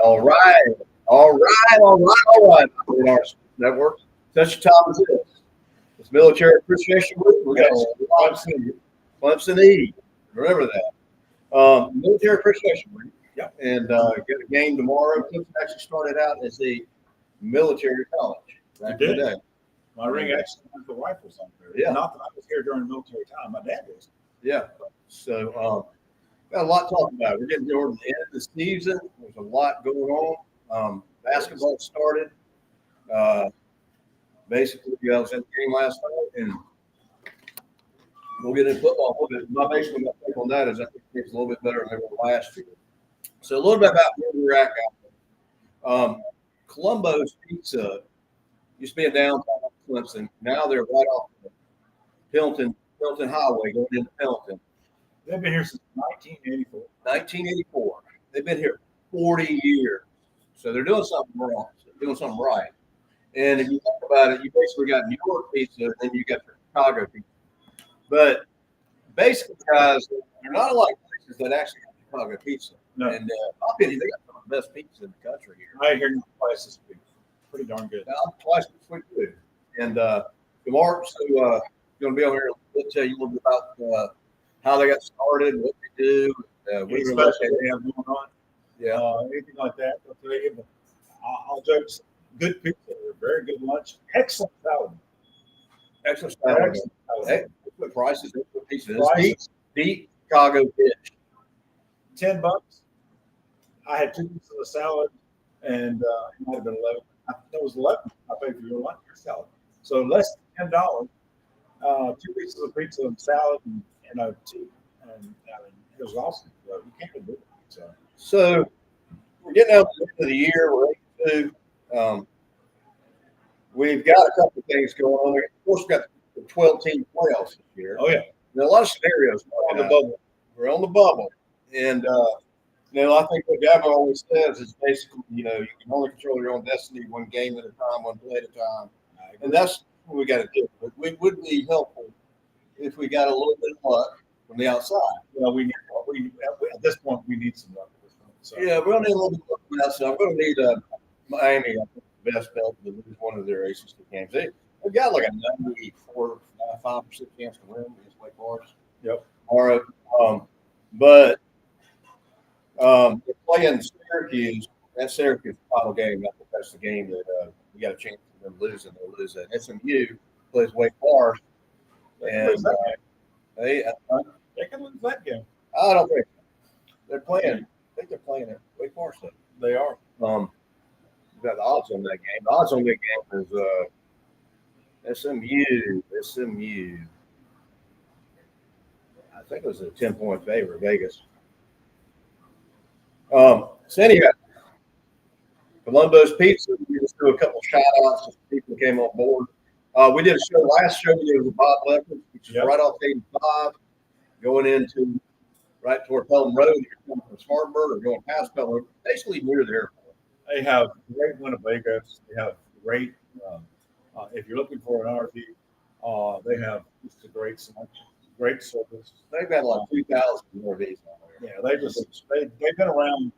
All right. All right. All right. All right. In our network, such a time as this. It's Military Appreciation Week. We're going to Clemson E. Remember that. Military Appreciation Week. Yep. And get a game tomorrow. Clemson actually started out as a military college back in the day. My ring actually went for rifles on there. Yeah. Not that I was here during military time. My dad was. Yeah. So got a lot to talk about. We're getting toward the end of the season. There's a lot going on. Basketball started. Basically, I was at the game last night, and we'll get into football a little bit. My basically my take on that is I think it's a little bit better than they were last year. So a little bit about where we're at out there. Columbo's Pizza used to be in downtown Clemson. Now they're right off the Pendleton Highway going into Pendleton. They've been here since 1984. 1984. They've been here 40 years. So they're doing something wrong. They're doing something right. And if you think about it, you basically got New York pizza and then you got your Chicago pizza. But basically, guys, there are not a lot of places that actually have Chicago pizza. No. And in my opinion, they got some of the best pizza in the country here. I hear new places pretty darn good. Now, twice this week, too. And DeMarc's going to be over here to tell you a little bit about how they got started, what they do. What special they have going on. Yeah. Anything like that. I'll tell you, but I'll joke. Good pizza, very good lunch, excellent salad. Excellent salad. Excellent salad. Hey, what prices? What pizza is? Deep Chicago dish. $10. I had 2 pieces of salad, and it might have been 11. I think it was 11. I paid for your lunch, your salad. So less than $10. 2 pieces of pizza and salad and a tea, and I mean, it was awesome. You can't do it. So we're getting out to the end of the year. We're 8-2. We've got a couple of things going on. Of course, we've got the 12-team playoffs this year. Oh, yeah. There are a lot of scenarios. On the bubble. We're on the bubble. And, I think what Gavin always says is basically, you can only control your own destiny one game at a time, one play at a time. And that's what we got to do. But it would be helpful if we got a little bit of luck from the outside. Well, at this point, we need some luck. So. Yeah, we're going to need a little bit of luck from the outside. I'm going to need Miami, I think, the best bet to lose one of their ACC games. They've got like a 94, 95% chance to win against Wake Forest. Yep. All right. But they're playing Syracuse. That Syracuse final game, I think that's the game that we got a chance of them losing. They'll lose that. SMU plays Wake Forest. And they can lose that game. I don't think they're playing. I think they're playing at Wake Forest. They are. We've got the odds on that game. The odds on that game is SMU. I think it was a 10-point favor, Vegas. So anyhow, Columbo's Pizza. We just do a couple shout outs to people who came on board. We did a show last show. We did with Bob Lefford, which is right off 85, going into right toward Pelham Road. If you're coming from Spartanburg or going past Pelham Road, basically near the airport. They have great Winnebagos. They have great. If you're looking for an RV, they have just a great selection, great service. They've got like 2,000 RVs on there. Yeah, they've been around.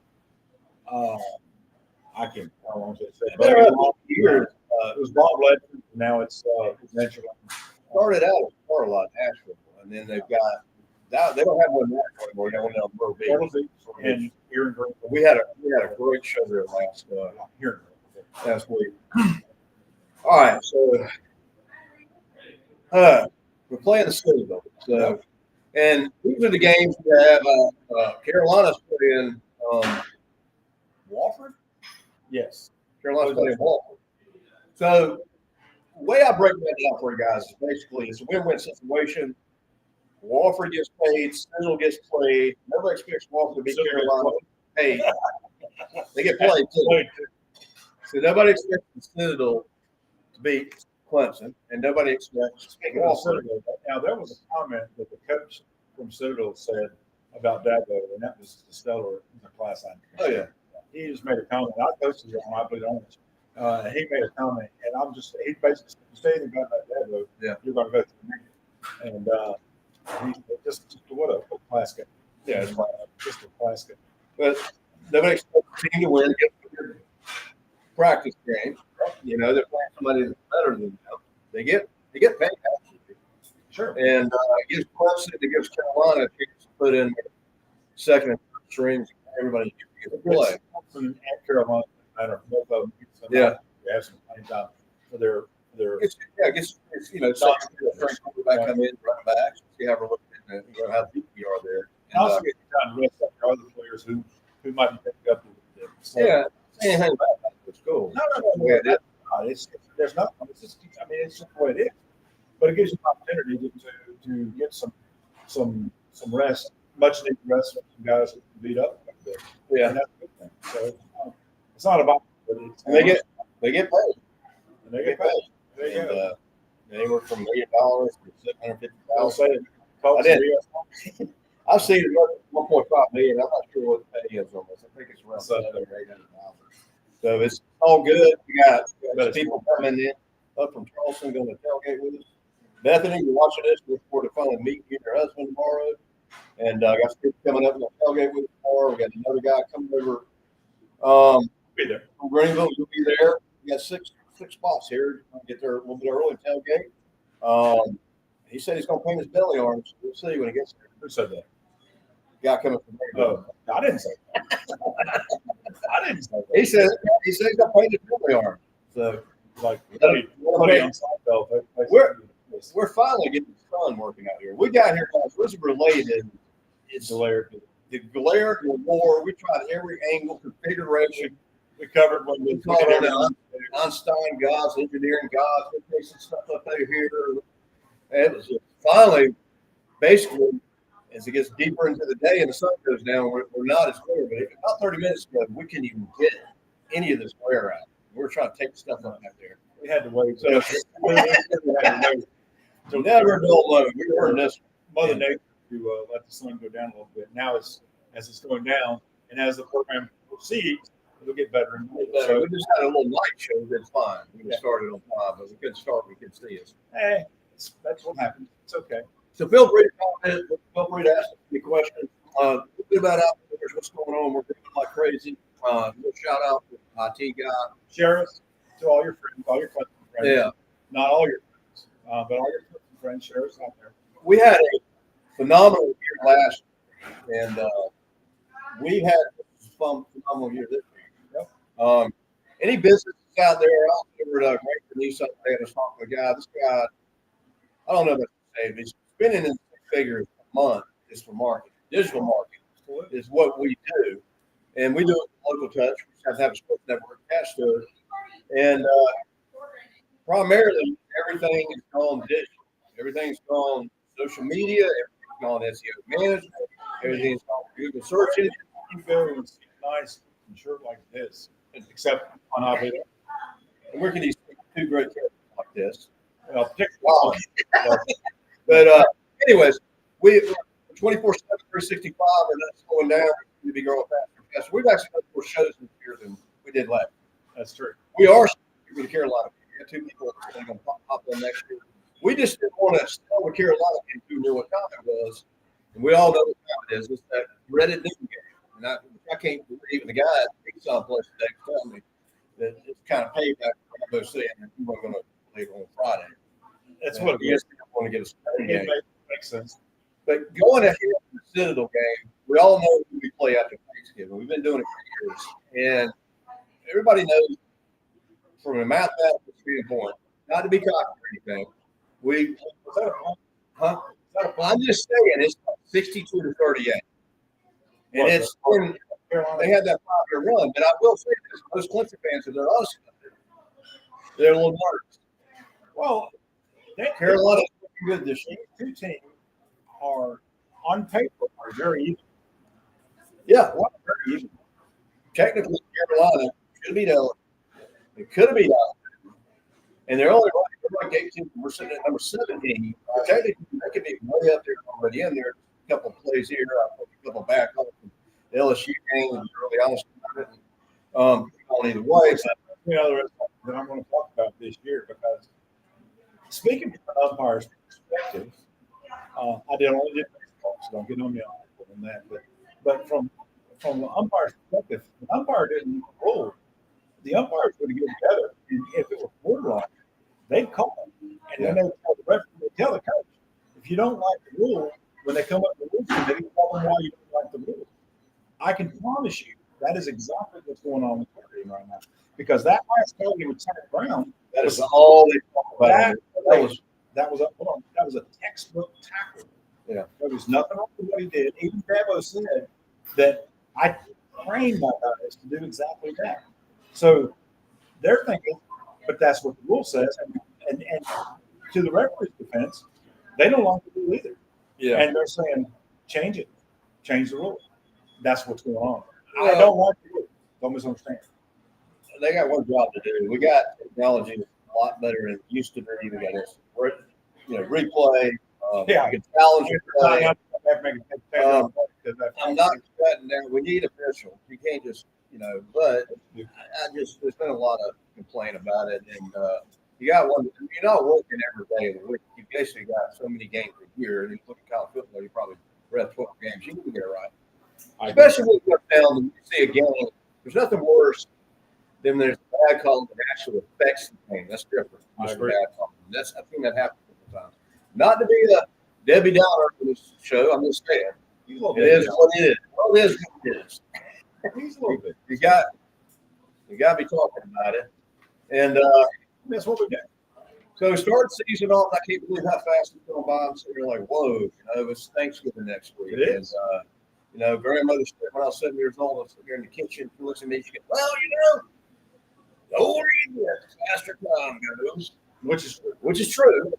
I can't. How long did it say? They're around years. It was Bob Ledford. Now it's Venture. Started out as part of Nashville, and then they've got. They don't have one there anymore. They don't have Myrtle Beach. And here in Greenville. We had a great show there last week. All right, so we're playing the Citadel. So, and these are the games we have. Carolina's playing Wofford. Yes, Carolina's playing Wofford. So, the way I break that down for you guys is basically it's a win-win situation. Wofford gets paid, Citadel gets played. Nobody expects Wofford to beat Carolina. Hey, they get played too. So nobody expects the Citadel to beat Clemson, and nobody expects Wofford. Now there was a comment that the coach from Citadel said about Dabo, and that was the stellar in the class. Oh yeah, he just made a comment. I posted it on I Put It On. He made a comment, and he basically said anything about that Dabo. Yeah, you're going to go to the meeting. And he just what a class guy. Yeah, it's just a class guy. But nobody expects the team to win. Get a good practice game. You know, they're playing somebody that's better than them. They get paid. Sure. And it gives Clemson, it gives Carolina a chance to put in second and third strings. Everybody gets to play. Clemson and Carolina, I don't know, both of them. Yeah. They have some playing time for their. It's you know, second year Frank quarterback come in, running backs, see how we're looking at, you know, how deep we are there. And also get time to rest up your other players who might be picking up. So, yeah, say anything about that. It's cool. No. Yeah, There's nothing. It's just, I mean, it's just the way it is. But it gives you an opportunity to get some rest, much needed rest from some guys who can beat up a bit. Yeah, and that's a good thing. So it's not about. And they get paid. And they get paid. There you go. Anywhere from $1 million to $750,000. I'll say it. I did. I've seen it 1.5 million. I'm not sure what the pay is on this. I think it's around $700,000 or $800,000. So it's all good. We got people coming in up from Charleston going to tailgate with us. Bethany, you're watching this. Look forward to finally meeting you and your husband tomorrow. And I got some people coming up and tailgate with us tomorrow. We got another guy coming over. Be there. From Greenville, you'll be there. We got six spots here. Get there a little bit early tailgate. He said he's going to paint his belly orange. We'll see when he gets there. Who said that? Guy coming from Greenville. I didn't say that. I didn't say that. He said he's going to paint his belly orange. So, like, nobody on Seinfeld. We're finally getting the sun working out here. We got here, guys. This is related. It's the glare, the war. We tried every angle, configuration. We covered when we called on Einstein gods, engineering gods. We're facing stuff up over here. And it was finally, basically, as it gets deeper into the day and the sun goes down, we're not as clear. But about 30 minutes ago, we couldn't even get any of this glare out. We're trying to take stuff up out there. We had to wait. So, never dull moment. We were in this. Mother Nature to let the sun go down a little bit. Now, as it's going down, and as the program proceeds, it'll get better and better. So we just had a little light show. That's fine. We started on 5, but we couldn't start. We couldn't see us. Hey, that's what happens. It's okay. So feel free to comment. Feel free to ask any questions. A little bit about Outfitters, what's going on. We're doing like crazy. Shout out to the IT guy. Share us to all your friends, all your friends. Yeah. Not all your friends, but all your friends. Share us out there. We had a phenomenal year last year, and we had a phenomenal year this year. Yep. Any businesses out there? Great for me. Something I was talking to a guy. This guy, I don't know what to say, but he's spending in six figures a month just for marketing. Digital marketing is what we do, and we do it with local touch. We just have to have a sports network attached to it, and primarily everything is gone digital. Everything's gone social media. Everything's gone SEO management. Everything's gone Google search engine. You go and see a nice shirt like this, except on our video. And where can you see two great characters like this? Well, particularly. But anyways, we 24/7, 365, and that's going down. We'll be growing faster and faster. We've actually done more shows this year than we did last year. That's true. We are with Carolina. We got 2 people that are going to pop on next year. We just didn't want to sell with Carolina and who knew what time it was. And we all know what time it is. It's that dreaded noon game. And I can't believe even the guy at Exxon Place today telling me that it's kind of payback for those saying that we weren't going to leave on Friday. That's what it is. Want to get a game. Makes sense. But going ahead to the Citadel game, we all know who we play after Thanksgiving. We've been doing it for years. And everybody knows from a mathematical standpoint, not to be cocky or anything, was that a punt? Huh? I'm just saying it's 62-38. And it's been, they had that 5-year run. But I will say this, most Clemson fans, if they're honest about it, they're a little nervous. Well, Carolina's looking good this year. Two teams are on paper are very even. Yeah, very even. Technically, Carolina should beat LSU. It could have beat Alabama, and they're only ranked 18. We're sitting at number 17. Technically, they could be way up there already in there. A couple of plays here, a couple back on the LSU game, and really honest about it. On either way, so that I'm going to talk about this year because speaking from an umpire's perspective, I only did baseball, so don't get on me on that. But from from the umpire's perspective, the umpire didn't rule. The umpires would get together, and if it was borderline, they'd call it, and then they tell the referee, they tell the coach, if you don't like the rule, when they come up with the rules committee, tell them why you don't like the rule. I can promise you that is exactly what's going on with the game right now, because that last target with Tanner Brown, That is all they talk about. that was a textbook tackle. Yeah. There was nothing wrong with what he did. Even Dabo said that I trained my guys to do exactly that. So they're thinking, but that's what the rule says. And to the referee's defense, they don't like the rule either. Yeah. And they're saying, change it. Change the rule. That's what's going on. Well, I don't like the rule. Don't misunderstand. They got one job to do. We got technology a lot better than it used to be. We got this, replay. Yeah. You can challenge your play. I'm not cutting down. We need officials. You can't just, but there's been a lot of complaint about it. And you got one, you're not working every day of the week. You basically got so many games a year. And you look at college football, you probably ref 12 games. You can get it right. Especially when you come down and you see a game. There's nothing worse than there's a bad call that actually affects the game. That's different. Just a bad call. I think that happens a couple times. Not to be the Debbie Downer for this show. I'm just saying. It is what it is. Well, it is what it is. He's a little bit. You got to be talking about it. And That's what we got. so we start the season off. I can't believe how fast it's going by. I'm sitting here like, whoa, it's Thanksgiving next week. It is. And, grandmother said when I was 7 years old, I was sitting there in the kitchen listening to me. She goes, well, the older you get, the faster time goes. Which is true.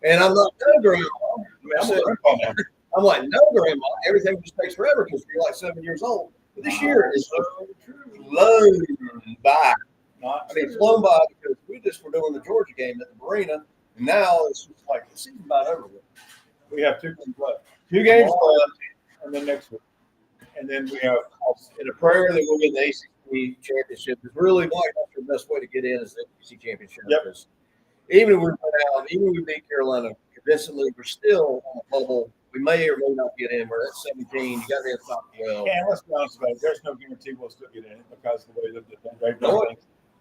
And I'm like, no, Grandma. I'm like, no, Grandma. Everything just takes forever because you're like 7 years old. But this year is flown by. It's flown by because we just were doing the Georgia game at the Marina, and now it's just like the season's about over with. We have 2 games left. 2 games left, and then next week. And then we have in a prayer that we'll get the ACC championship. It's really like that's the best way to get in is the ACC championship. Yep. Even if we went out, even if we beat Carolina convincingly, we're still on the bubble. We may or may not get in. We're at 17. You got to be at the top 12. Yeah, let's be honest about it. There's no guarantee we'll still get in because of the way that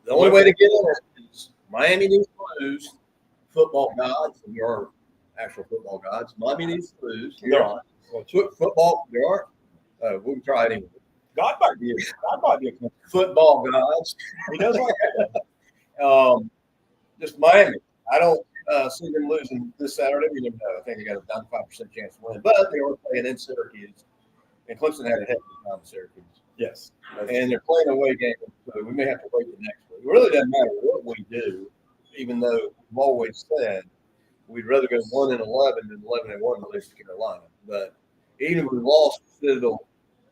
the only way to get in is Miami needs to lose. Football gods, and there are actual football gods. Miami needs to lose. There are. Football, there are. We can try it anyway. God might be a football gods. He does like that. Just Miami. I don't see them losing this Saturday. We never know. I think they got a 95% chance to win. But they are playing in Syracuse. And Clemson had a heck of a time in Syracuse. Yes. And they're playing away game. So we may have to wait the next week. It really doesn't matter what we do, even though we've always said we'd rather go 1-11 than 11-1 to lose to Carolina. But even if we lost Citadel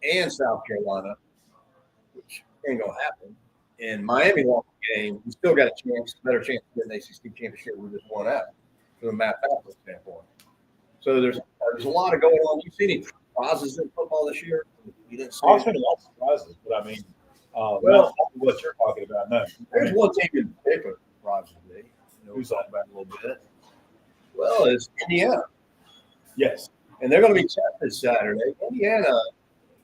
and South Carolina, which ain't going to happen, and Miami lost the game, we still got a better chance to get an ACC championship. We just won out from a Matt Patrick standpoint. So there's a lot of going on. You see any surprises in football this year? You didn't see I've seen a lot of surprises, but I mean, well, what you're talking about, no. There's one team in particular that surprises me. We've talked about it a little bit. Well, it's Indiana. Yes. And they're going to be tough this Saturday. Indiana,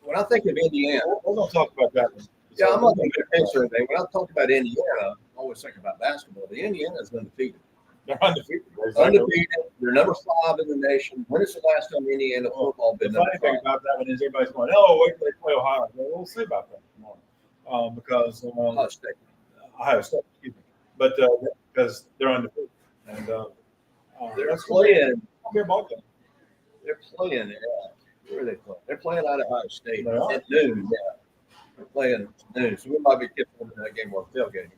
when I think of Indiana, we're going to talk about that one. Yeah, I'm not going to get into anything. When I talk about Indiana, I always think about basketball. The Indiana is undefeated. They're undefeated. Undefeated. They're number 5 in the nation. When is the last time Indiana football been number 5? The funny thing about that one is everybody's going, oh, wait till they play Ohio. Well, we'll see about that tomorrow. Because Ohio State, excuse me. But because they're undefeated. And they're playing. They're playing. They're playing. Where are they playing? They're playing out of Ohio State at noon. Yeah. They're playing at noon. So we might be tipping into that game while tailgating.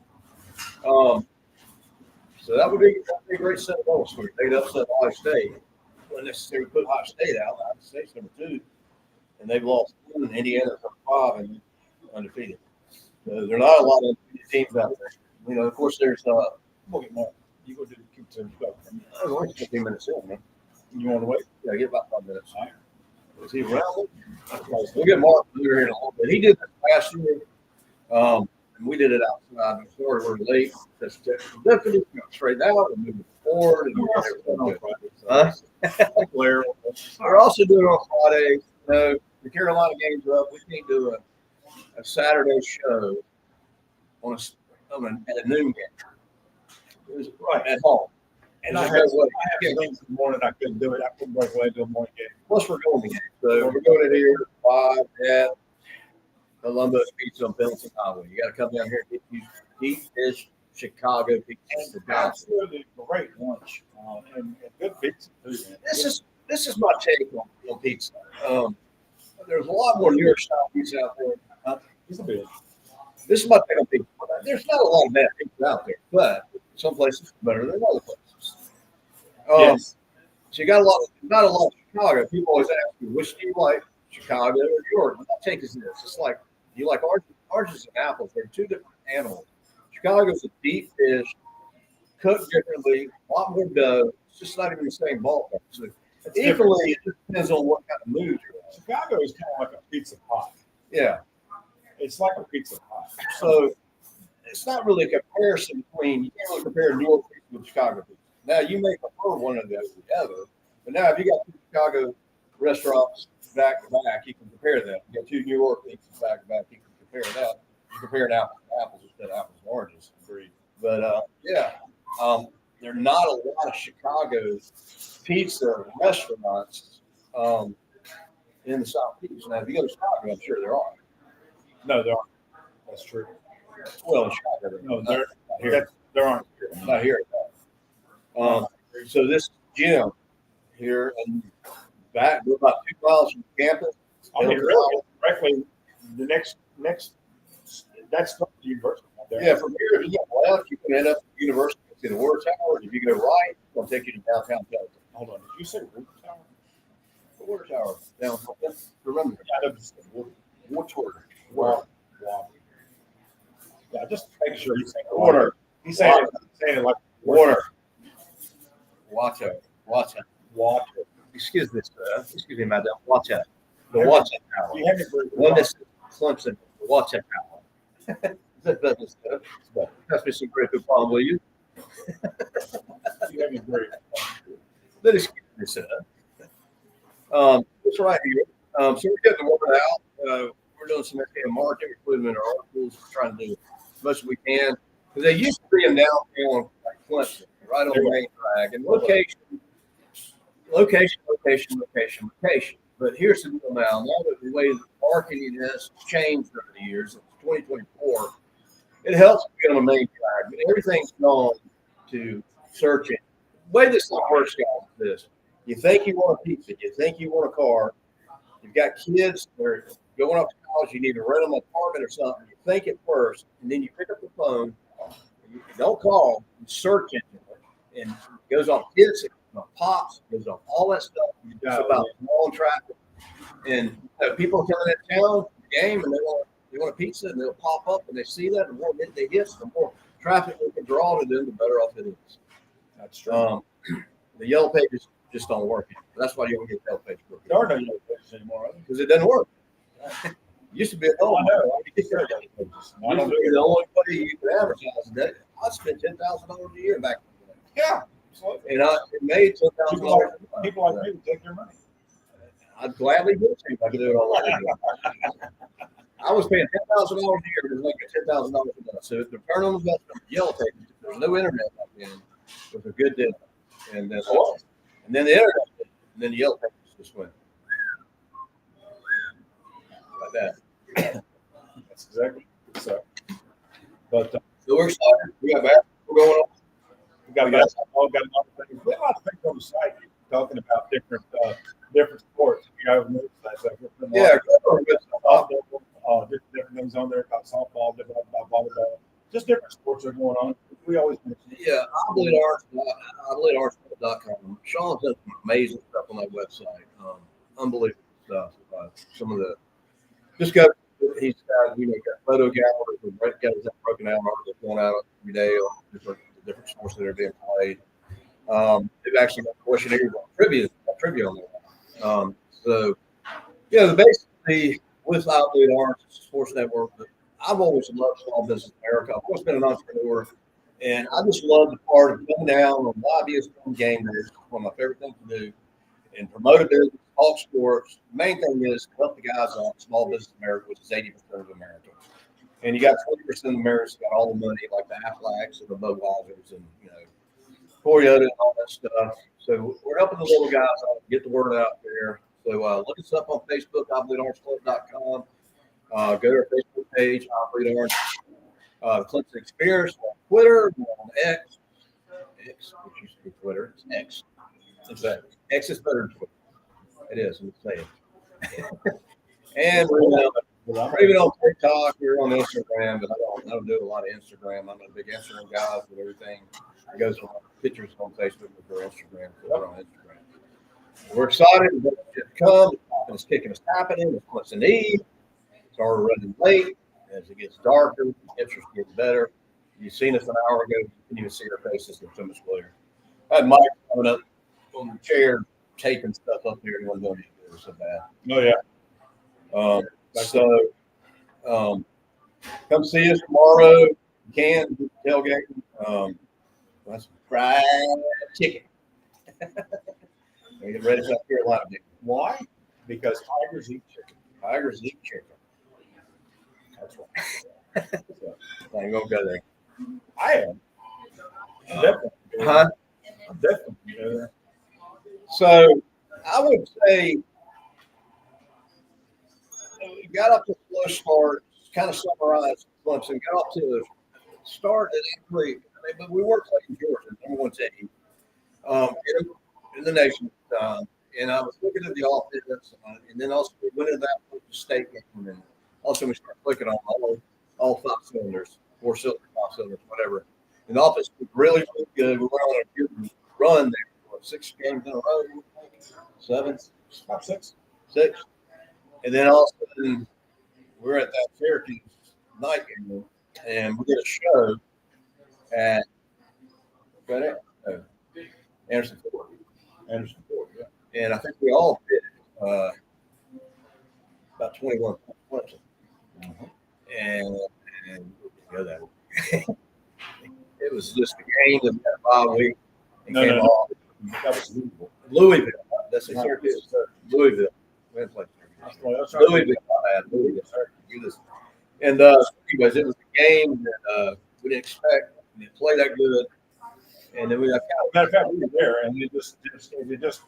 So that would be a great set of goals for you. They'd upset Ohio State. Wouldn't necessarily put Ohio State out. Ohio State's number 2. And they've lost 1, and Indiana's number 5 and undefeated. So there are not a lot of teams out there. Of course, there's we'll get more. You go do keep some stuff. I was only 15 minutes in, man. You want to wait? Yeah, get about 5 minutes. All right. Is he around? We'll get Mark here in a little bit. He did this last year. And we did it outside. I'm sorry we're late. That's definitely straight out and moving forward. We're also doing it on Friday. The Carolina game's up. We can't do a Saturday show at a noon game. It was Right. at home. And I had things in the morning I couldn't do it. I couldn't break away until the morning game. Plus, we're going to game. So we're going to here 5 at Columbus Pizza on Pendleton Highway. You got to come down here and get you deep dish Chicago pizza. Absolutely great lunch and good pizza too. Man. This is my take on pizza. There's a lot more New York style pizza out there. This is my take on pizza. There's not a lot of bad pizza out there, but some places are better than other places. Yes. So you got not a lot of Chicago. People always ask you, which do you like, Chicago or New York? My take is this. It's like, you like oranges and apples. They're two different animals. Chicago's a deep dish, cooked differently, a lot more dough. It's just not even the same ballpark. So equally, it just depends on what kind of mood you're in. Chicago is kind of like a pizza pie. Yeah. It's like a pizza pie. So it's not really a comparison between, you can't really compare New York pizza with Chicago pizza. Now, you may prefer one of those together, but now if you got two Chicago restaurants back to back, you can compare them. You got two New York pizzas back to back, you can compare that. You compare apples to apples instead of apples and oranges. Agreed. But there are not a lot of Chicago pizza restaurants in the Southeast. Now, if you go to Chicago, I'm sure there are. No, there aren't. That's true. Well, in Chicago, No, there aren't. Not here. So this gym here and back, we're about 2 miles from campus. I mean, really, directly the next that's the university out there. Yeah, from here, if you go left, you can end up at the university to the Water Tower. If you go right, it's going to take you to downtown Pelton. Hold on, did you say Water Tower? The Water Tower downtown. Remember? Yeah, Water. Wow. Yeah, just making sure he's saying Water. He's saying it like Water. Water. Excuse me, Madam. Water. The Water Tower. You have to One that's Clemson. The Water Tower. That's me some great good problem, will you? You have me great. Let us get this it's right here. So we're getting the word out. We're doing some SKM marketing, including in our articles. We're trying to do as much as we can. Because they used to be in downtown like Clemson, right on the main drag. And location. But here's the deal now. Now that the way the marketing has changed over the years, since 2024, it helps get on the main drag. But everything's gone to search engine. The way this thing works, guys, is this. You think you want a pizza. You think you want a car. You've got kids. They're going up to college. You need to rent them an apartment or something. You think it first, and then you pick up the phone. You don't call. You search engine. And it goes off kids. It goes off pops. It goes off all that stuff. It's about long traffic. And people coming in town, the game, and they want a pizza, and they'll pop up, and they see that, and the more they hit, the more traffic we can draw to them, the better off it is. That's true. The yellow pages just don't work. That's why you don't get yellow pages. There are no yellow pages anymore. Because it doesn't work. It used to be the only way you could advertise that. I spent $10,000 a year back in the day. Yeah. And it made $10,000. People like me would take their money. I'd gladly do it if I could do it all over again. I was paying $10,000 a year to make $10,000 a month. So the return on investment for yellow pages, there was no internet back then, it was a good deal. And then the internet, and then the yellow pages just went like that. That's exactly so. But so we're excited. We got basketball going on. We got basketball, got a lot of things. We have a lot of things on the site talking about different sports. You have no site. Yeah, different things on there about softball, different about volleyball. Just different sports that are going on. We always mention it. Yeah, I believe arsenal.com. Sean's done some amazing stuff on that website. Unbelievable stuff. Some of the he's got photo galleries with guys that broken out articles going out every day on different sports that are being played. They've actually got questionnaires on trivia on there. So basically with Outlet Arts, it's a sports network. But I've always loved small business in America. I've always been an entrepreneur, and I just love the part of coming down on lobbyists on game days. It's one of my favorite things to do, and promote a business, talk sports. Main thing is to help the guys out, small business America, which is 80% of America. And you got 20% of America got all the money, like the Aflacs and the Budweisers and, Toyota and all that stuff. So we're helping the little guys out, get the word out there. So look us up on Facebook, iBleedOrangeClub.com. Go to our Facebook page, iBleedOrange. Clemson Experience on Twitter, on X, which used to be Twitter. It's X. It's X. X is better than Twitter. It is. I'm saying. And we're even on TikTok. We're on Instagram, but I don't do a lot of Instagram. I'm a big Instagram guy with everything. It goes from pictures on Facebook with our Instagram. So we're on Instagram. We're excited about it to come. It's kicking us happening. It's Clemson Eve. So we're running late. As it gets darker, the interest gets better. You've seen us an hour ago. You can even see our faces. They're so much clearer. I had Mike coming up on the chair, taping stuff up there. He wasn't doing it. It was so bad. Oh, yeah. Come see us tomorrow. You can tailgate. That's fried chicken. We get ready for South Carolina. Why? Because tigers eat chicken. Tigers eat chicken. That's right. So, I ain't gonna go there. I am. I'm definitely. Huh? I'm definitely there. So I would say we got up to a slow start, kind of summarized Clemson, got off to a start that actually, but we were playing Georgia, number one team in the nation. And I was looking at the offense, and then also we went into that state game, and also we started clicking on all 5 cylinders, 4 cylinders, 5 cylinders, whatever. And the offense was really, really good. We went on a good run there, 6 games in a row, 7, About 6. 6. And then all of a sudden, we're at that Syracuse night game, and we did a show at Anderson Ford. Yeah. And I think we all did about 21 points. Mm-hmm. And go that way. It was just a game that had a bye week and came off. That was Louisville. That's a Syracuse. Louisville. We didn't play Syracuse. Louisville. And anyways, it was a game that we didn't expect. We didn't play that good. And then we got matter of fact, we were there, and it just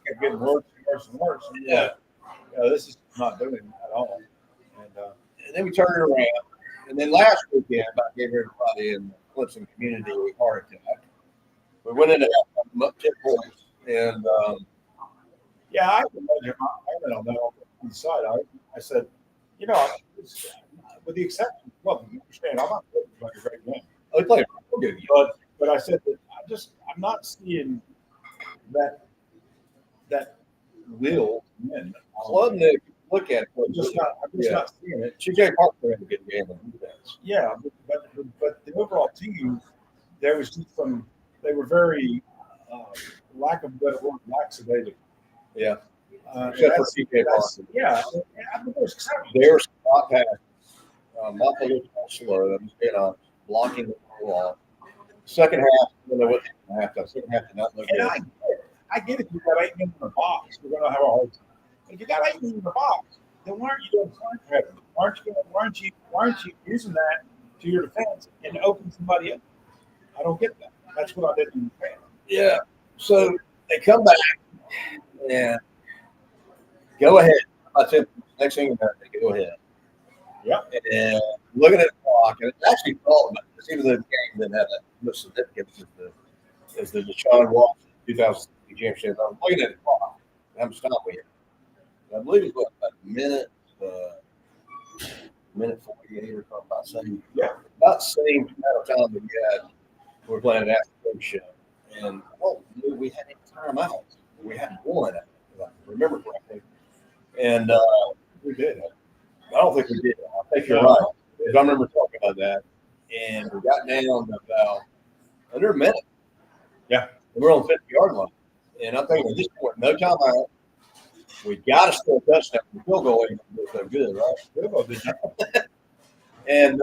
kept getting worse and worse and worse. And this is not doing it at all. And then we turned it around. And then last weekend, I gave everybody in the Clemson community a heart attack. We went into that up 10 points, and I went on that on the side. I said, with the exception, well, you understand, I'm not playing a great game. We played a good game. But I said that I'm not seeing that will win. Club Nick, look at it. I'm just not seeing it. CJ Parker had a good game on defense. Yeah, but the overall team, there was just they were very, lack of a better word, lackadaisical. Yeah. Except for CJ Parker. Yeah. I mean, there's exceptions. There's not passing. Michael was slow. Blocking the ball. Second half, when they went in halftime, second half did not look good. I get it. You got 8 men in the box. We're going to have a hard time. But if you got 8 men in the box, then why aren't you doing flank header? Why aren't you using that to your defense and open somebody up? I don't get that. That's what I didn't understand. Yeah. So they come back and go ahead. I said, next thing you know, they go ahead. Yeah. And looking at the clock, and it's actually thought about this, even though the game didn't have that much significance as the Deshaun Watson 2016 championship. I was looking at the clock. How much time we had? I believe it was about a minute 48 or something about saying. Yeah. About the same amount of time that we had. We were playing an afternoon show. And we had a timeout. We had one, if I remember correctly. And we did. I don't think we did. I think you're right. Because I remember talking about that. And we got down to about under a minute. Yeah. And we're on the 50-yard line. And I'm thinking at this point, no timeout. We got to score a touchdown. The field goal ain't so good, right? Field goal did And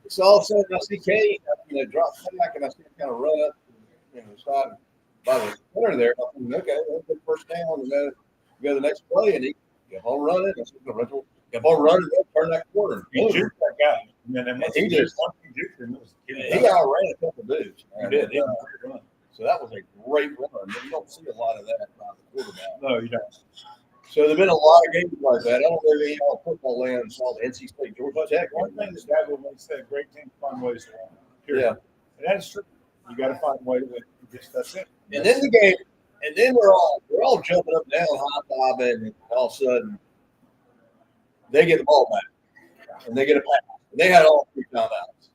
so all of a sudden, I see Kate, drop back, and I see him kind of run up, side by the center there. I'm thinking, okay, that's the first down. And We go to the next play, and he kept on running. Kept on running, turn that corner. He juked that guy. And he just he outran a couple dudes. He did. So that was a great run. You don't see a lot of that by the quarterback. No, you don't. So there've been a lot of games like that. I don't know if any of football land saw the NC State Georgia Tech. One thing that Dad will say, great teams find ways to win. Yeah. And that is true. You got to find a way to win. That's it. And then the game, and then we're all jumping up and down, high fiving, and all of a sudden they get the ball back and they get a pass. And they had all 3 timeouts,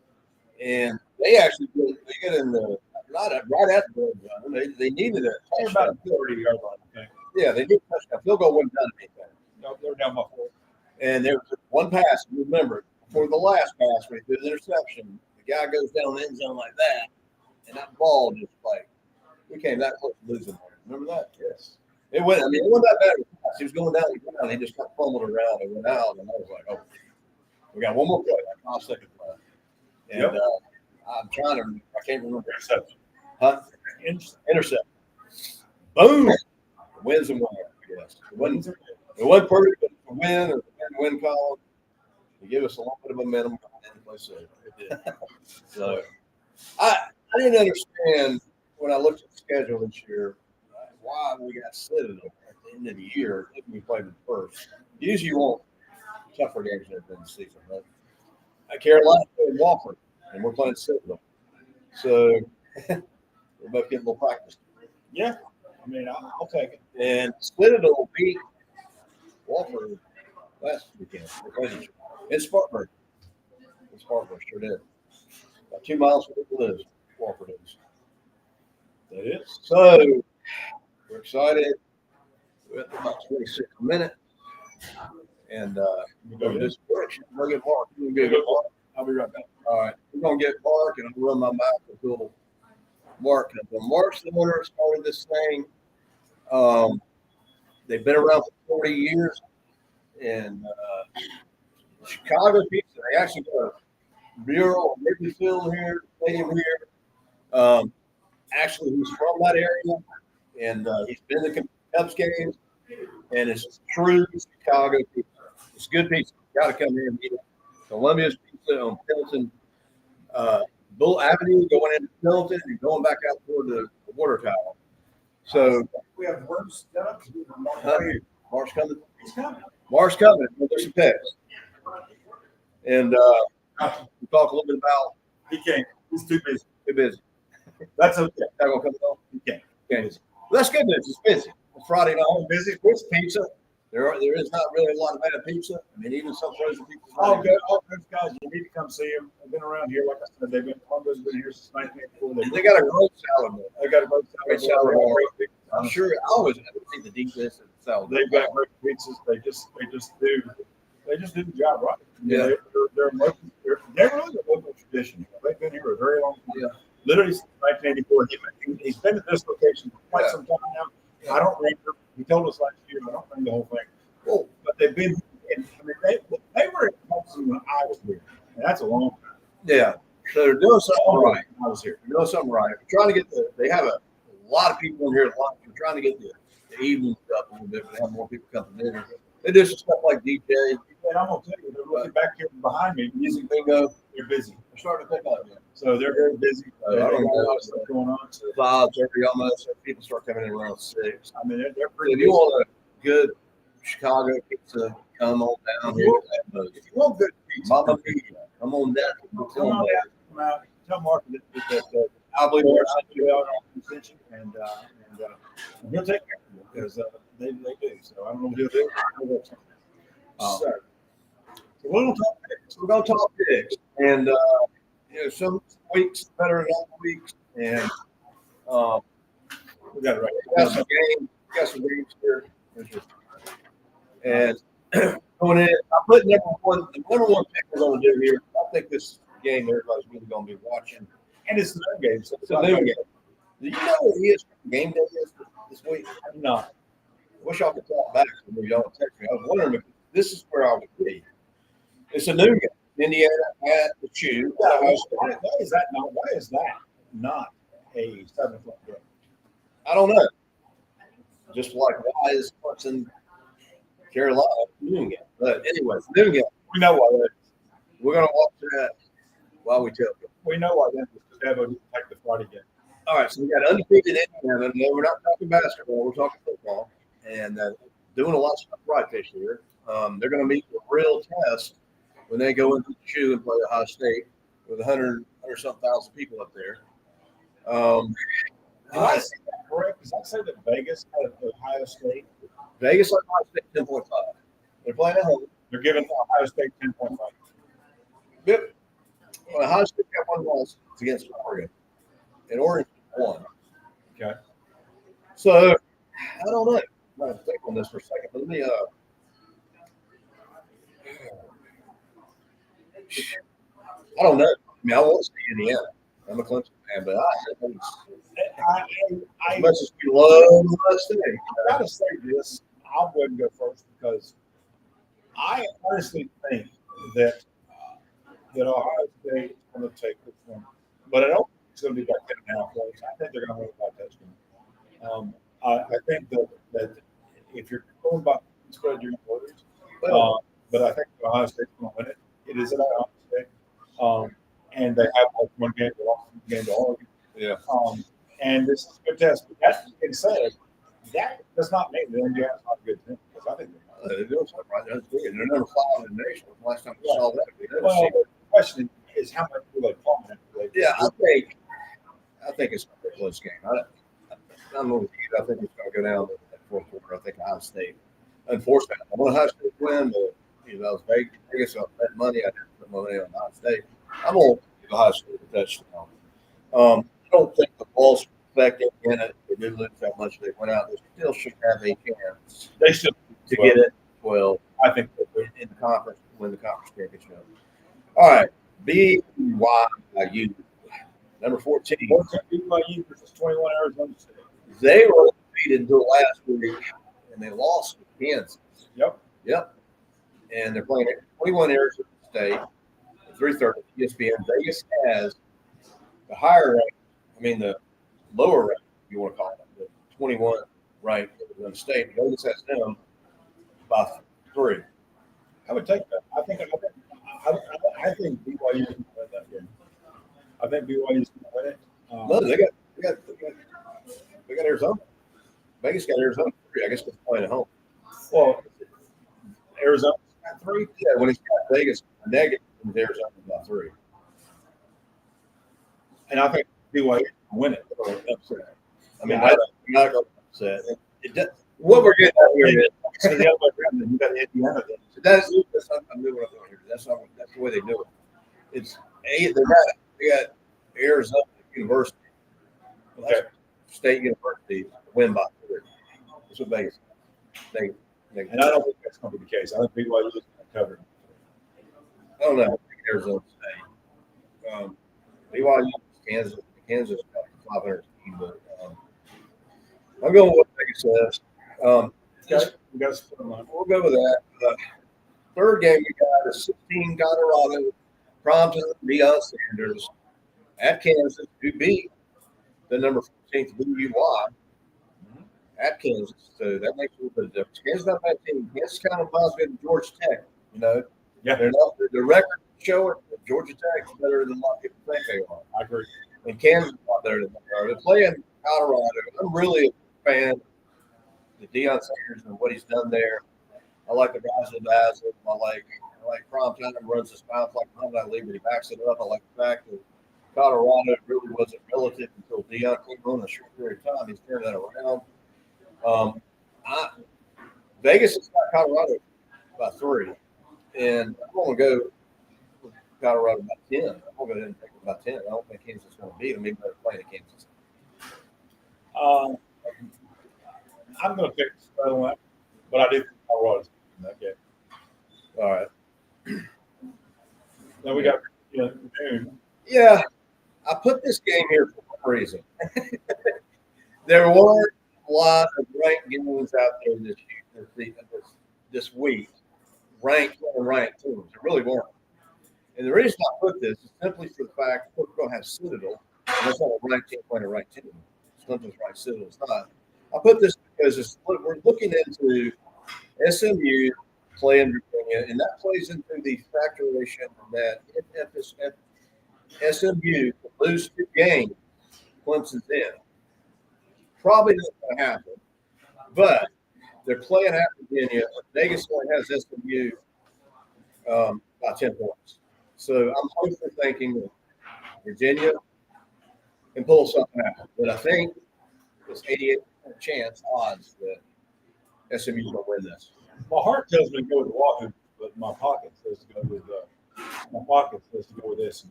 and they actually get in the right at the goal line. They needed a touchdown. About 30-yard line, I think. Yeah, they did touchdown. Field goal wasn't done anything. No, they were down by 4. And there was one pass. Remember, before the last pass, we did the interception. The guy goes down the end zone like that, and that ball just like we came that close to losing. Remember that? Yes. It wasn't that bad. He was going down the ground. He just got fumbled around and went out. And I was like, oh, we got one more play, like 5 seconds left. And I'm trying to, I can't remember. Interception. Huh? Intercept. Boom. Wins and wins, I guess. It wasn't perfect, but a win or win column. It gave us a little bit of momentum. It did. So I didn't understand when I looked at the schedule this year why we got Citadel at the end of the year if we played them first. Usually you want tougher games than the season, right? Carolina played Wofford, and we're playing Citadel. So we're both getting a little practice. Yeah. I mean, I'll take it. And Citadel beat Wofford last weekend. In Spartanburg. Sure did. About 2 miles from where it lives, Wofford is. That is. So we're excited. We're at about 26 minutes. And we're going to do some direction. We're going to get Mark. I'll be right back. All right. We're going to get Mark, and I'll run my mouth until Mark comes in. Mark's the owner that started this thing. They've been around for 40 years. And Chicago pizza, they actually got a mural, Wrigley Field here, stadium here. Actually, he's from that area, and he's been to Cubs games, and it's true Chicago pizza. It's good pizza. You got to come here and eat it. Columbia's Pizza on Pendleton, Bull Avenue, going into Pendleton and going back out toward the water tower. So we have worms done. Mark's coming. He's coming. Mark's coming. There's some pets. And we talk a little bit about. He can't. He's too busy. Too busy. That's okay. Not gonna come on. He can't. Okay. Well, that's good news. It's busy. It's Friday night. I'm busy with pizza. There is not really a lot of bad pizza. I mean, even some frozen pizza. Oh, good. Oh, those guys, you need to come see them. They've been around here, like I said. They've been Columbo's been here since 1984. They got a great salad. They got a great salad. I'm sure I always see the deep dish and salad. They've got great pizzas. They just do the job right. Yeah. They're really a local tradition. They've been here a very long time. Yeah. Literally since 1984. He's been at this location for quite some time now. Yeah. I don't remember. He told us last year. I don't remember the whole thing. Oh, but they've been. I mean, they were at Thompson when I was here, and that's a long time. Yeah. So they're doing something right. I was here. They're doing something right. We're trying to get they have a lot of people in here at lunch. We're trying to get the evenings up a little bit. We have more people coming in. They do some stuff like DJ. And I'm gonna tell you, they're looking back here behind me. Music bingo. They're busy. They're starting to pick up. Yeah. So they're very busy. I don't got a lot know. of stuff going on. So 5:30 almost. People start coming in around 6. I mean, they're So pretty. if you want a good Chicago pizza, come on down here. If you want good pizza, Mama Pizza, come on down. come out. Tell Mark that I believe they're they're sent you out on contention, and he'll take care of you because they do. So I don't know what he'll do. So we're going to talk picks. We're going to talk picks. And, some weeks better than other weeks. And We got it right. we got some games here. And going in, I put the number one pick we're going to do here. I think this game everybody's really going to be watching. And it's the new game. So It's a new game. Do you know what ESPN game day is this week? I'm not. I wish y'all could talk back to me. Y'all text me. I was wondering if this is where I would be. It's a new game. Indiana at the Chew. Why is that not a 7 o'clock game? I don't know. Just like why is Clemson Carolina doing it? But anyways, doing it. We know why that is. We're gonna watch that while we tell you. We know why that is because Dabo didn't take the Friday game. All right, so we got undefeated Indiana. No, we're not talking basketball. We're talking football, and doing a lot of stuff right this year. They're going to meet the real test when they go into the shoe and play Ohio State with 100 something thousand people up there. Did I say that correct? Because I said that Vegas had Ohio State. Vegas like Ohio State 10.5. They're playing at home. They're giving Ohio State 10.5. Yep. Well, Ohio State got one loss against Oregon, and Oregon won. Okay. So I don't know. I'm going to think on this for a second. Let me. I don't know. I mean, I want to see Indiana. I'm a Clemson fan, but as much as we love Ohio State, I gotta say this. I'll go ahead and go first because I honestly think that Ohio State is going to take this one, but I don't think it's going to be by 10.5 points. I think they're going to win by a touchdown. I think that if you're going by spread, you're going to lose. But I think Ohio State's going to win it. It is at Ohio State, and they have like one game to lost, one game to Oregon. Yeah. And this is a good test. But that being said, that does not mean that Indiana's not a good team because I think they're doing something right. That's good. They're number 5 in the nation. Last time we saw that, well, the question is how much will they prominent? Yeah, I think it's going to be a close game. I'm with you. I think it's going to go down to that fourth quarter. I think Ohio State. Unfortunately, I want Ohio State to win, but I was Vegas. So I bet money. I didn't put money on Ohio State. I'm going to give Ohio State a touchdown. I don't think the Bulls affected in it. They did lose that much. They went out. They still should have a chance. They still to get it. Well, I think in the conference, win the conference championship. All right, BYU, number 14. BYU versus 21 Arizona State. They were undefeated until last week, and they lost to Kansas. Yep. And they're playing 21 Arizona State, 3:30 ESPN. Vegas has the higher rank, the lower rank, if you want to call it, the 21 rank Arizona State. Vegas has them by 3. I would take that. I think BYU is going to win that game. I think BYU is going to win it. No, they got Arizona. Vegas got Arizona 3. I guess they're playing at home. Well, Arizona's got 3. Yeah, when it's got Vegas negative, Arizona by 3. And I think BYU can win it. Upset. I'm not going to upset. What we're getting at here is so the other way around, you got Indiana. That's I'm doing what I'm doing here. That's the way they do it. It's they got Arizona University, State University win by 3. That's what Vegas. And I don't think that's going to be the case. I think BYU is going to cover. I don't know. I think Arizona State. BYU, Kansas got 500 team, but I'm going with what Vegas says. We got to split them up. We'll go with that. Third game we got is 16 Colorado, Prompton, Deion Sanders at Kansas, who beat the number 14th BUY at Kansas. So that makes a little bit of difference. Kansas not a bad team. Kansas kind of reminds me of Georgia Tech, Yeah. The record showing that Georgia Tech is better than a lot of people think they are. I agree. And Kansas is a lot better than they are. They're playing Colorado. I'm really a fan of Deion Sanders and what he's done there. I like the guys in Basil. I like Prompton runs his mouth like Muhammad Ali, but he backs it up. I like the fact that Colorado really wasn't relative until Deion came on in a short period of time. He's turned that around. Vegas has got Colorado by 3, and I'm going to go with Colorado by 10. I'm going to go ahead and take it by 10. I don't think Kansas is going to beat them, even though they're playing at Kansas. I'm going to pick the spread on that, but I do think Colorado's in that game. All right. Then we got noon. Yeah, I put this game here for one reason. There weren't a lot of ranked games out there this week, ranked teams. There really weren't. And the reason I put this is simply for the fact that we're going to have Citadel. And that's not a ranked team playing a ranked team. Clemson's ranked, Citadel's not. I put this because we're looking into SMU playing Virginia, and that plays into the factoration that if SMU lose 2 games, Clemson's in. Probably not going to happen, but they're playing at Virginia. Vegas only has SMU by 10 points. So I'm hopefully thinking that Virginia can pull something out. But I think it's 88% chance odds that SMU's going to win this. My heart tells me to go with Washington, but my pocket says to go with this.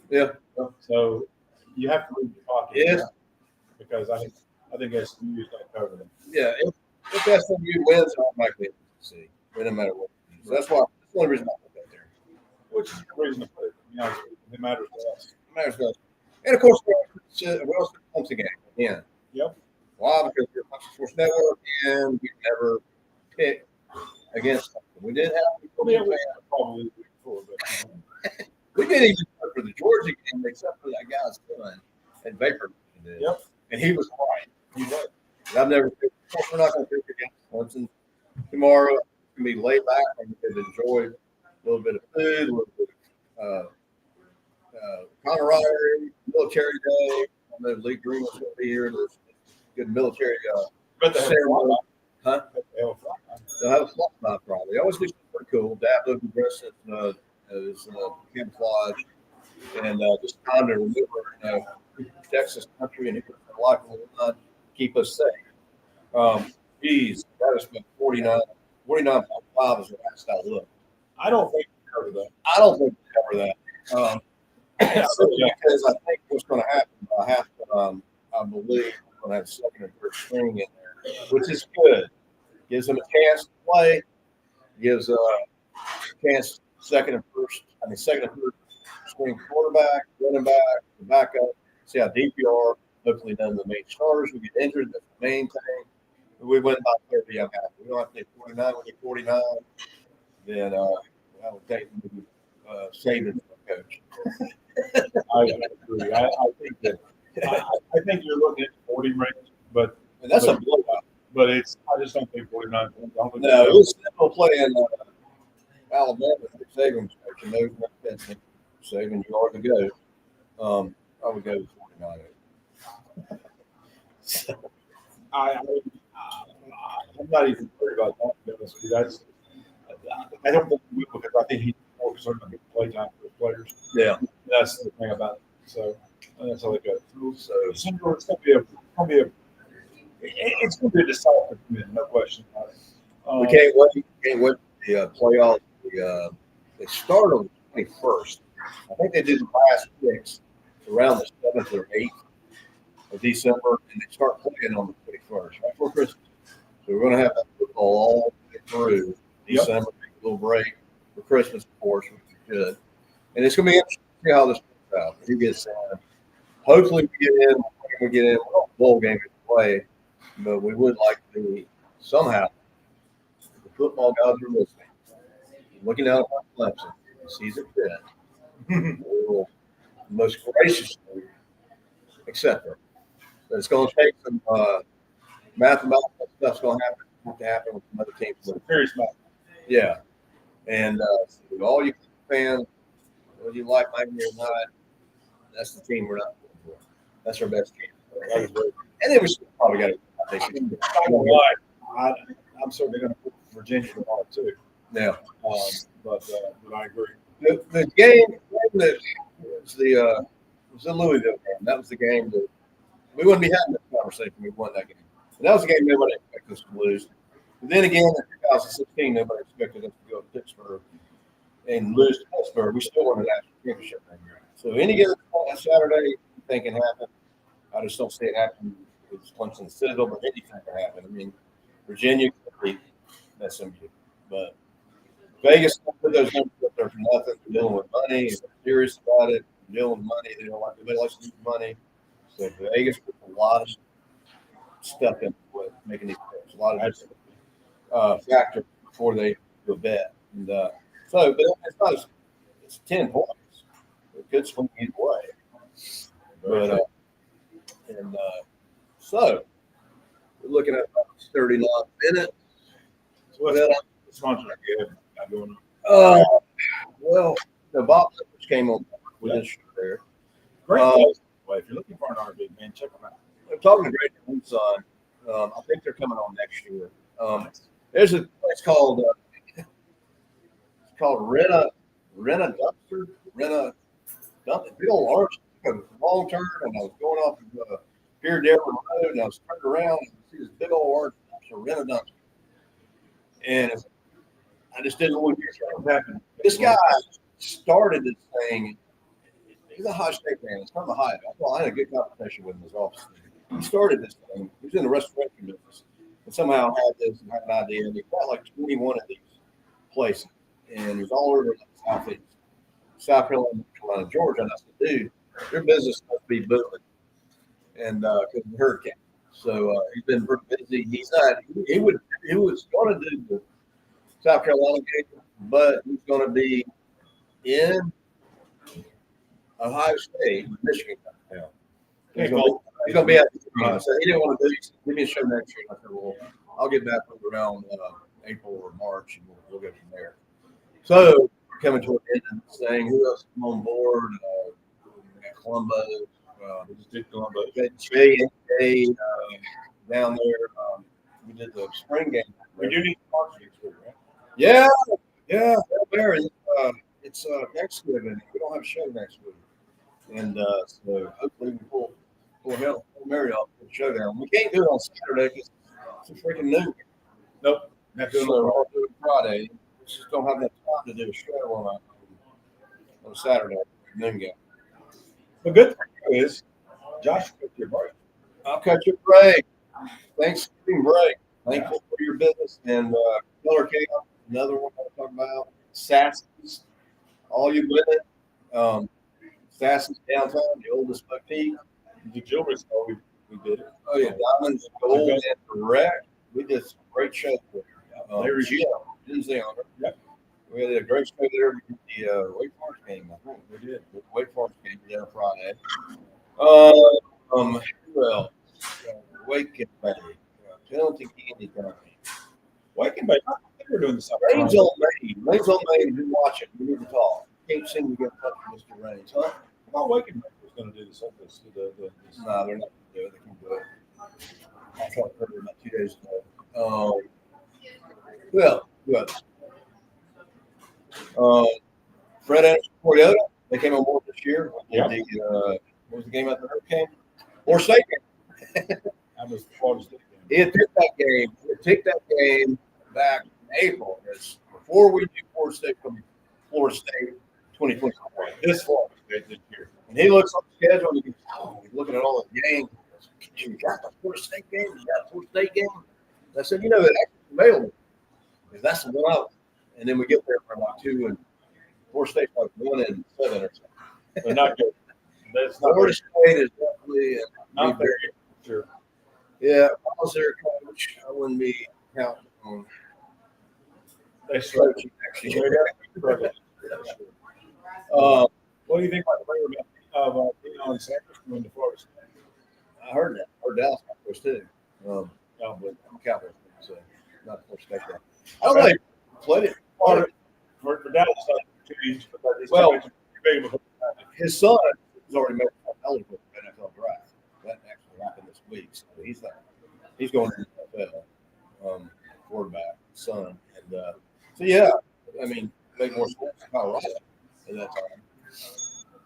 Yeah. So you have to read your pocket. Yes. Because I think SMU is going to cover them. Yeah. If SMU wins, I'm likely to see. No matter what. So that's the only reason I put that there. Which is the reason to put it. It matters to us. It matters to us. And of course, we also Clemson game. Yeah. Yep. Why? Because we're a Clemson Sports Network, and we never pick against them. We did have probably the week before, but we didn't even vote for the Georgia game except for that guy's son at Vapor. Yep. And he was right. He was. I've never picked. Of course, we're not going to pick against Clemson tomorrow. It's going to be laid back and we can enjoy a little bit of food, a little bit of camaraderie, military day. I know Lee Green was going to be here. There's good military but the ceremony. Huh? They'll have a flop night probably. They always do something pretty cool. Dad lived in dressed as camouflage and just trying to remember, Texas country and life will not keep us safe. Geez, that has been 49.5 is the last I looked. I don't think we cover that. I don't think we cover that. Because I think what's going to happen, I believe we're going to have second and third string in there, which is good. Gives them a chance to play. Gives a chance second and third string quarterback, running back, the backup. See how deep you are. Hopefully none of the main starters will get injured. That's the main thing. We win by 30. I'm happy. We don't have to take 49. We get 49. Then I would take savings for coach. I agree. I think you're looking at 40 range, but that's a blowout. But I just don't think 49. No, it was still playing Alabama. Savings coach, and those not saving yard to go. I would go with 49. So, I'm not even worried about that. I don't think we will because I think he's more concerned about getting play time for the players. Yeah, that's the thing about it. So that's how they go. So it's going to be a decisive win, no question about it. We can't wait. The playoff. They start on the 21st. I think they do the last picks around the 7th or 8th of December, and they start playing on the 21st, right before Christmas. So we're going to have that football all the way through December, take a little break for Christmas, of course, which is good. And it's going to be interesting to see how this works out. Who gets in? Hopefully we get in. We get in. We don't have a bowl game to play, but we would like to somehow. The football guys are listening. Looking out at Clemson, sees it fit. We will most graciously accept it. But it's going to take some mathematical stuff's going to have to happen with some other teams. Very smart. Yeah. And all you fans, whether you like Miami or not, that's the team we're not going for. That's our best team. And then we still probably got to. I'm certainly going to put Virginia tomorrow too. Yeah. But I agree. The game that was the Louisville game. That was the game that we wouldn't be having this conversation. We won that game. And that was a game nobody expected us to lose. But then again, in 2016, nobody expected us to go to Pittsburgh and lose to Pittsburgh. We still won the national championship that year. So any given Saturday, anything can happen. I just don't see it happen with Clemson Citadel, but anything can happen. I mean, Virginia could beat SMU, but Vegas put those numbers up there for nothing. They're dealing with money. They're serious about it. They're dealing with money. They don't like anybody likes to use money. So Vegas puts a lot of stuff into it, making these picks. A lot of factors before they do a bet. And but it's not it's 10 points. It could swing either way. But so We're looking at about 39 minutes. So what's Well, the sponsor you have going on? well, the Bob Clippers came on with this show there. Great place. Well, if you're looking for an RV, man, check them out. I'm talking to Great Tucson. I think they're coming on next year. There's a place called Rena Dumpster, Rena Dumpster, big old large long turn, and I was going off of Pier Dearborn Road, and I was turned around and see this big old large dumpster, Rena Dumpster, and I just didn't know what was happening. This guy started this thing. He's a high state man. It's kind of a high. Well, I had a good conversation with him in his office. He started this thing. He was in the restoration business, and somehow had this and had an idea. And he got like 21 of these places, and it was all over like Southeast, South Carolina, North Carolina, Georgia. And I said, dude, your business must be booming, and because of the hurricane. So he's been pretty busy. He's not. He was going to do the South Carolina game, but he's going to be in Ohio State, Michigan. Yeah. He's going to be at the game. So he didn't want to do it. Give me a show next year. I said, well, I'll get back around April or March, and we'll go from there. So we're coming to an end of this thing. Who else come on board? Columbo. We just did Columbo. Jay down there. We did the spring game. We do need sponsors next week, right? Yeah. It's Thanksgiving. We don't have a show next week. And so hopefully we pull Mary off the showdown. We can't do it on Saturday because it's a freaking noon. Nope. Not doing So I'll do it Friday. We just don't have enough time to do a show on a Saturday noon game. The good thing is, Josh took your break. I'll cut your break. Thanksgiving break. Thankful for your business. And Killer Camp, another one I'll talk about. Sassy's, all you women. Sassy's downtown, the oldest boutique. The jewelry store, we did it. Oh, yeah, Diamonds, Gold, and Direct. We did some great shows there. Jim's the owner. Yep. We had a great show there. We did the Wake Forest game, I think. We did. The Wake Forest game we did on Friday. Who else? Wake and Bay. Penalty Candy Company. Wake and Bay. I think we're doing the summer. Rain's on Maine. Rain's on Maine. If you watch it, we need to talk. Can't seem to get in touch with Mr. Rains, huh? I thought Wake and Bay was going to do this. No, they're not going to do it. They can do it. I tried to heard it about 2 days ago. Well, good. Fred Anderson Toyota, they came on board this year. Yeah. What was the game after the hurricane? Florida State game. That was the Florida State game. It took that game back in April. It's before we knew Florida State from Florida State 2024. This Florida State this year. And he looks on the schedule and he's looking at all the games. You got the Florida State game? You got the Florida State game? I said, that actually available. Because that's the one out. And then we get there for about 2 and Florida State's like 1-7 or something. But not good. That's not Florida State is definitely not very good. Sure. Yeah, if I was their coach, I wouldn't be counting on coaching next year. What do you think about the later of Deion Sanders going to Florida State? I heard that. I heard Dallas Cowboys too. But I'm a Cowboys fan, so not Florida State. I don't know. Played it. For Dallas, change because his son has already made eligible for the NFL draft. That actually happened this week. So he's going to the NFL quarterback, son. And so, yeah, I mean, make more sense in Colorado at that time.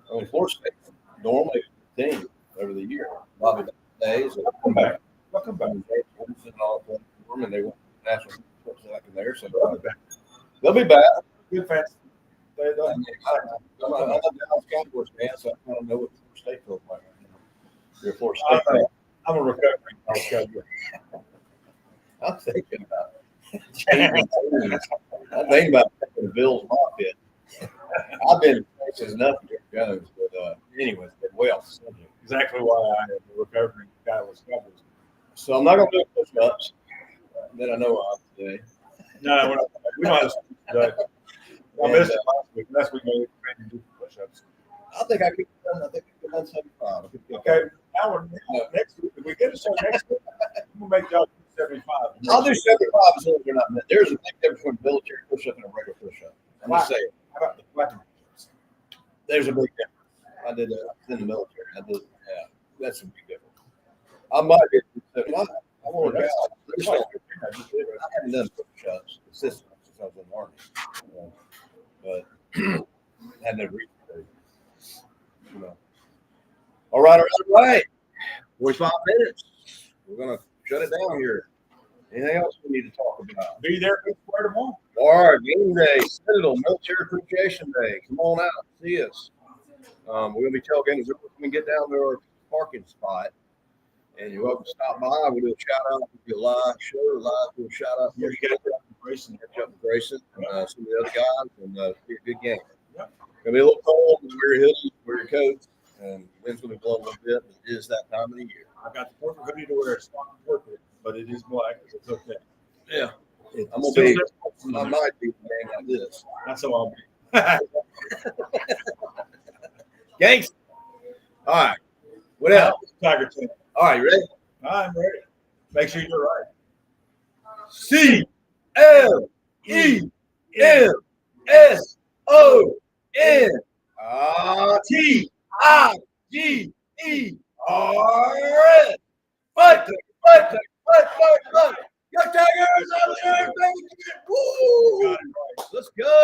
I mean, Florida State normally team over the year. Bobby days. Come back. Welcome back. And all that for them, and they won national championships back in there. So they'll be back. Good fans. I'm a Dallas Cowboys fan, so I don't know what Florida State feels like. You're a Florida State fan. I'm a recovering Dallas Cowboy. I'm thinking about changing teams. I'm thinking about taking the Bills off it. I've been places enough to get Jones, but anyways, way off the subject. Exactly why I am a recovering Dallas Cowboys. So I'm not going to do push-ups that I know of today. No, we're not. We don't have to. I missed it last week. Last week, we didn't do push-ups. I think I could have done 75. Okay, now we're next week. If we get a show next week, gonna make y'all 75. I'll do 75 as long as they're not. There's a big difference between a military push-up and a regular push-up. I'm just saying. How about the flapping? There's a big difference. I did that. I was in the military. Yeah, that's a big difference. I might be. I want to go. I haven't done push-ups consistently since I was in the Army. But I had no reason to. You know. All right. 45 minutes. We're going to shut it down here. Anything else we need to talk about? Be there for tomorrow. All right, game day, Citadel, Military Appreciation Day. Come on out, see us. We're going to be tailgating. We're going to get down to our parking spot, and you're welcome to stop by. We'll do a shout out. We'll do a live show, do a shout out. Yeah, you got to Grayson. Catch up with Grayson and some of the other guys, and be a good game. Yep. It's going to be a little cold. Wear your hoodie, wear your coat, and the wind's going to be blowing a little bit, but it is that time of the year. I got the perfect hoodie to wear. It's not perfect, but it is black. It's okay. Yeah. I'm going to be, I might be a game like this. That's how I'll be. Gangsta. All right. What else? Tiger Team. All right, you ready? I'm ready. Make sure you're right. CLEDFORDS. Fight. Go Tigers! Woo! Let's go.